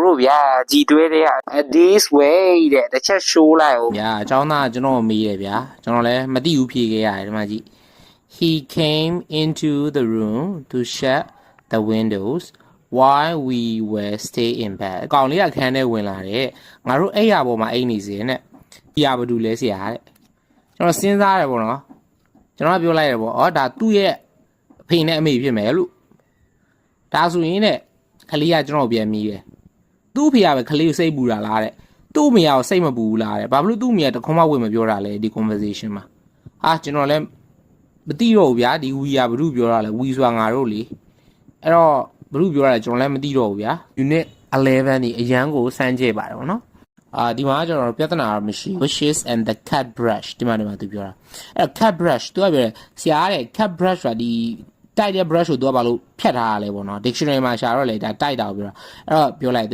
တို့ဗျာကြည်တွဲတဲ့ this way တဲ့တစ်ချက် show လိုက်အောင်ဗျာအကြောင်းသားကျွန်တော်မေးတယ်ဗျာကျွန်တော်လည်းမသိဘူးဖြေခဲ့ရတယ်ဒီမှာကြည့် he came into the room to shut the windows while we were stay in bed ကောင်လေးကခန်းထဲဝင်လာတယ်ငါတို့အိယာပေါ်မှာအိတ်နေစေနဲ့ပြဘာတူလဲဆရာတဲ့ကျွန်တော်စဉ်းစားရတယ်ပေါ့နော်ကျွန်တော်ပြောလိုက်တယ်ပေါ့ဒါသူ့ရဲ့အဖေနဲ့အမေဖြစ်မယ်လို့ဒါဆိုရင်တဲ့ခလေးကကျွန်တော်ပြန်မိတယ်သူ့ဖေကပဲခလေးကိုစိတ်ပူတာလားတဲ့သူ့အမေကစိတ်မပူဘူးလားတဲ့ဘာလို့သူ့အမေကတခွန်းမဝေမပြောတာလဲဒီ conversation မှာကျွန်တော်လည်းမသိတော့ဘူးဗျာဒီဝီကဘ누구ပြောတာလဲဝီဆိုတာငါတို့လေအဲ့တော့ဘ누구ပြောတာလဲကျွန်တော်လည်းမသိတော့ဘူးဗျာ unit 11นี่အရန်ကိုစမ်းကြည့်ပါတယ်ဗောနော်ဒီမှာကျွန်တော်ပြဿနာမရှိ bushes and the cat brush ဒီမှာသူပြောတာအဲ့ cat brush သူကပြောတယ်ဆရာတဲ့ cat brush ဆိုတာဒီတိုက်တဲ့ brush ကိုသူကဘာလို့ဖြတ်ထားရလဲဗောနော် dictionary မှာရှာတော့လေဒါတိုက်တာကိုပြောတာအဲ့တော့ပြောလိုက်